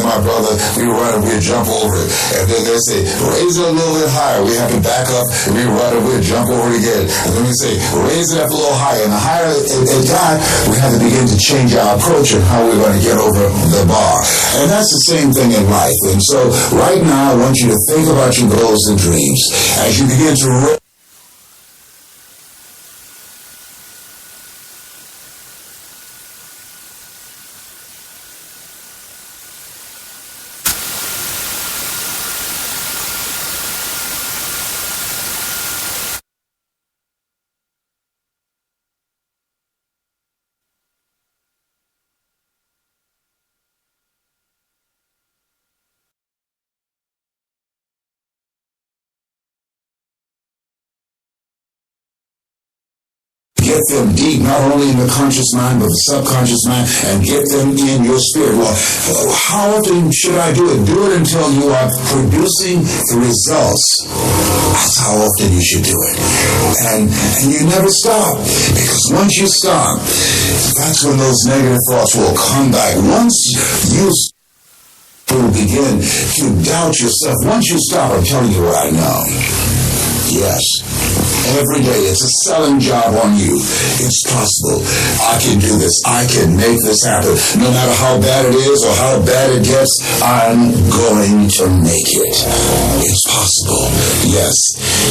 my brother, we run and we jump over it. And then they say, raise it a little bit higher. We have to back up and we run and we jump over it again. And then we say, raise it up a little higher. And the higher it got, we have to begin to change our approach and how we're going to get over the bar. And that's the same thing in life. And so right now, I want you to think about your goals and dreams as you begin to get them deep, not only in the conscious mind, but the subconscious mind, and get them in your spirit. Well, how often should I do it? Do it until you are producing the results. That's how often you should do it. And you never stop. Because once you stop, that's when those negative thoughts will come back. Once you will begin to doubt yourself. Once you stop, I'm telling you what I know. Yes. Every day, it's a selling job on you. It's possible. I can do this. I can make this happen. No matter how bad it is or how bad it gets, I'm going to make it. It's possible. Yes,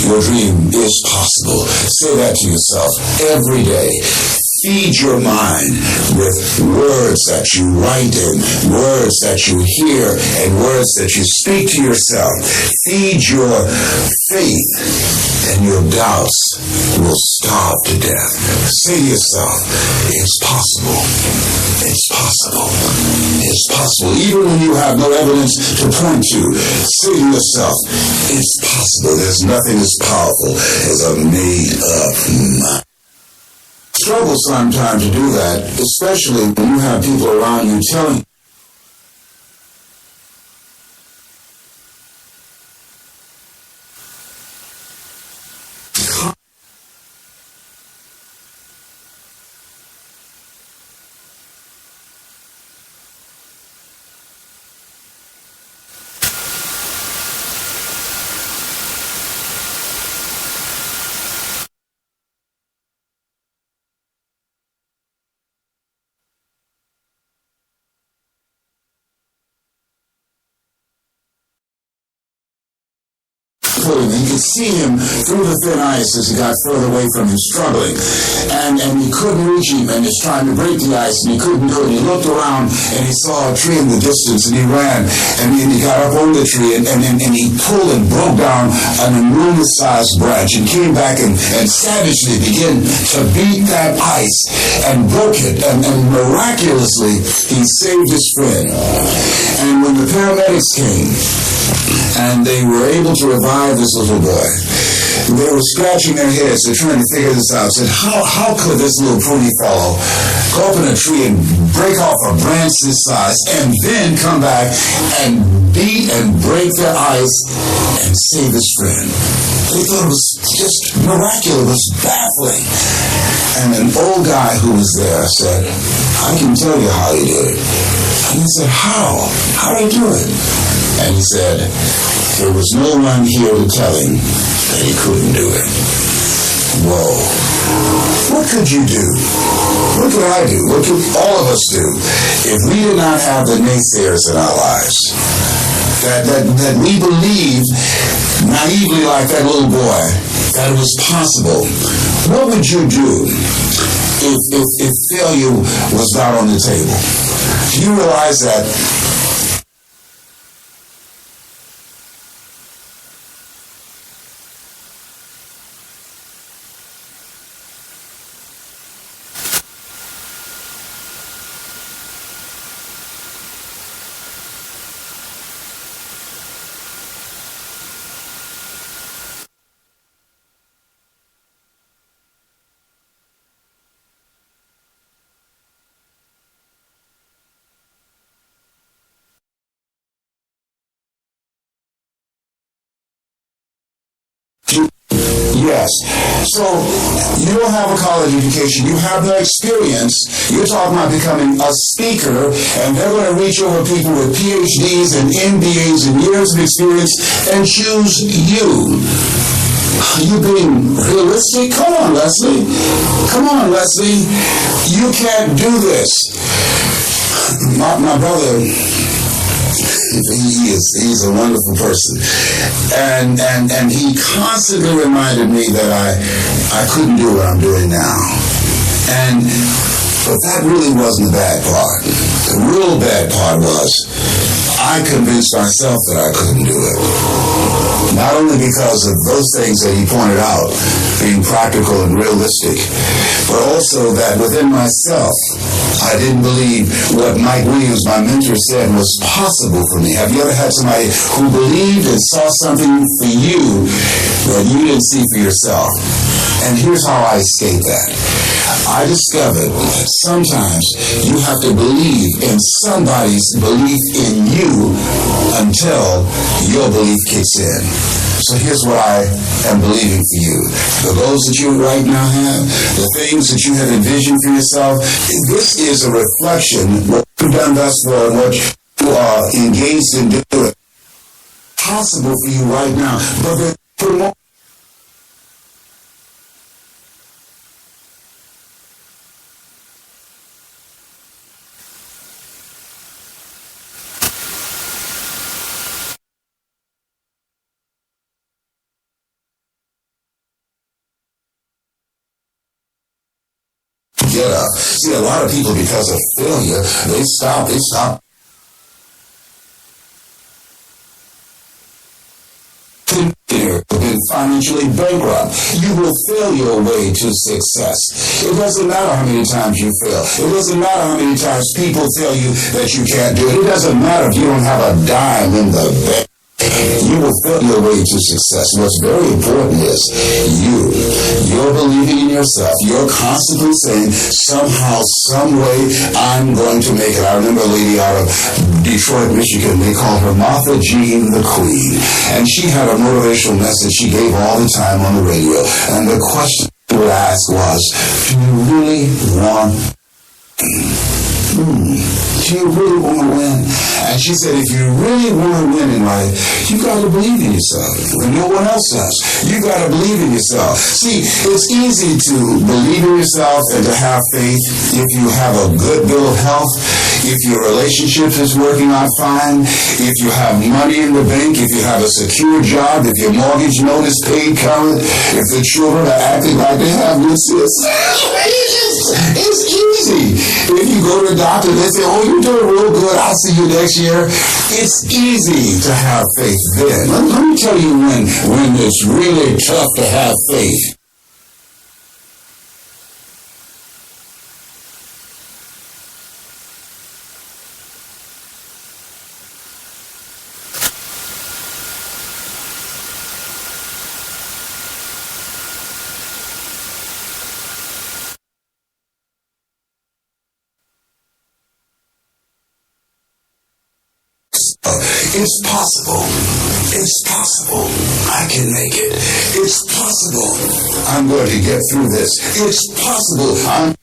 your dream is possible. Say that to yourself every day. Feed your mind with words that you write in, words that you hear, and words that you speak to yourself. Feed your faith, and your doubts will starve to death. Say to yourself, it's possible. It's possible. It's possible. Even when you have no evidence to point to, say to yourself, it's possible. There's nothing as powerful as a made-up mind. Struggle sometimes to do that, especially when you have people around you telling you. You could see him through the thin ice as he got further away from him, struggling. And he couldn't reach him, and he's trying to break the ice, and he couldn't do it. He looked around, and he saw a tree in the distance, and he ran, and he got up on the tree, and he pulled and broke down an enormous-sized branch, and came back and savagely began to beat that ice, and broke it, and miraculously, he saved his friend. And when the paramedics came, and they were able to revive this little boy, they were scratching their heads. They're trying to figure this out. Said, how could this little puny fellow go up in a tree and break off a branch this size and then come back and beat and break the ice and save his friend? They thought it was just miraculous. It was baffling. And an old guy who was there said, I can tell you how he did it. And he said, how? How did he do it? And he said, there was no one here to tell him that he couldn't do it. Whoa. What could you do? What could I do? What could all of us do if we did not have the naysayers in our lives? That we believed naively like that little boy that it was possible. What would you do if failure was not on the table? Do you realize that Yes. So you don't have a college education. You have no experience. You're talking about becoming a speaker, and they're going to reach over people with PhDs and MBAs and years of experience and choose you. Are you being realistic? Come on, Leslie. Come on, Leslie. You can't do this. My brother, he's a wonderful person, and he constantly reminded me that I couldn't do what I'm doing now, but that really wasn't the bad part. The real bad part was I convinced myself that I couldn't do it. Not only because of those things that he pointed out, being practical and realistic, but also that within myself, I didn't believe what Mike Williams, my mentor, said was possible for me. Have you ever had somebody who believed and saw something for you that you didn't see for yourself? And here's how I escaped that. I discovered that sometimes you have to believe in somebody's belief in you until your belief kicks in. So here's what I am believing for you. The goals that you right now have, the things that you have envisioned for yourself, this is a reflection of what you've done thus far and what you are engaged in doing. Possible for you right now, but the get up. See, a lot of people, because of failure, they stop been financially bankrupt. You will fail your way to success. It doesn't matter how many times you fail. It doesn't matter how many times people tell you that you can't do it. It doesn't matter if you don't have a dime in the bank. You will fail your way to success. What's very important is you're believing in yourself. You're constantly saying, somehow, some way, I'm going to make it. I remember a lady out of Detroit, Michigan. They called her Martha Jean the Queen. And she had a motivational message she gave all the time on the radio. And the question she would ask was, do you really want do you really want to win? And she said, if you really want to win in life, you got to believe in yourself. When no one else does. You got to believe in yourself. See, it's easy to believe in yourself and to have faith if you have a good bill of health, if your relationship is working out fine, if you have money in the bank, if you have a secure job, if your mortgage note is paid current, if the children are acting like they have good it's easy. If you go to the doctor, they say, oh, you're doing real good, I'll see you next year. It's easy to have faith then. Let me tell you when it's really tough to have faith. It's possible. It's possible. I can make it. It's possible. I'm going to get through this. It's possible.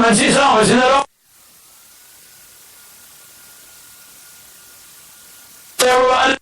And when she saw me, she said, "Oh, everybody."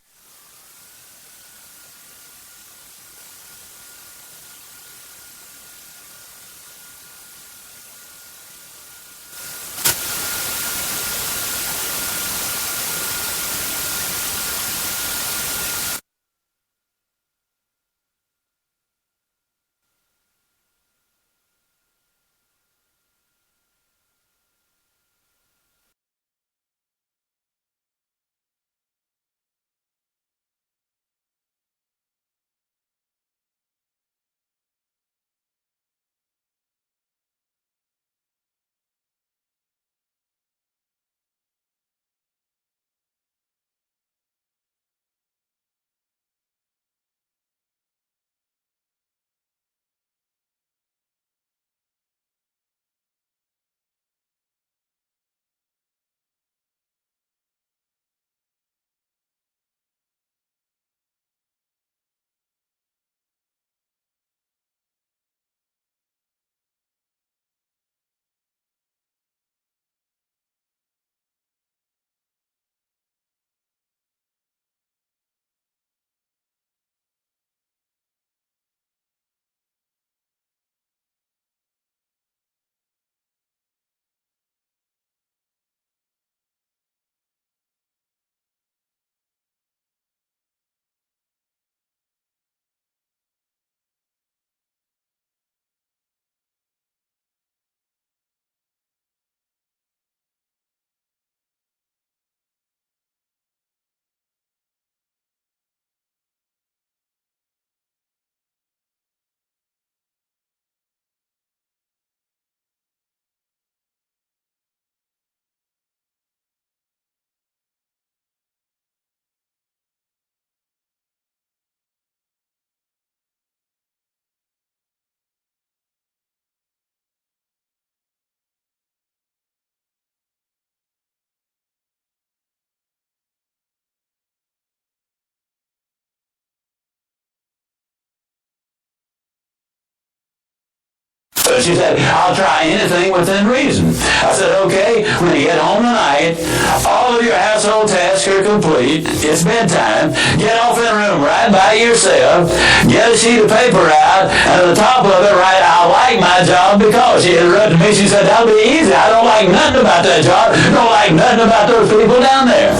So she said, "I'll try anything within reason." I said, "Okay, when you get home tonight, all of your household tasks are complete. It's bedtime. Get off in a room right by yourself. Get a sheet of paper out, and at the top of it write, 'I like my job because.'" She interrupted me. She said, "That'll be easy. I don't like nothing about that job. Don't like nothing about those people down there."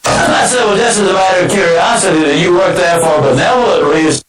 And I said, "Well, just as a matter of curiosity, that you work there for benevolent reasons."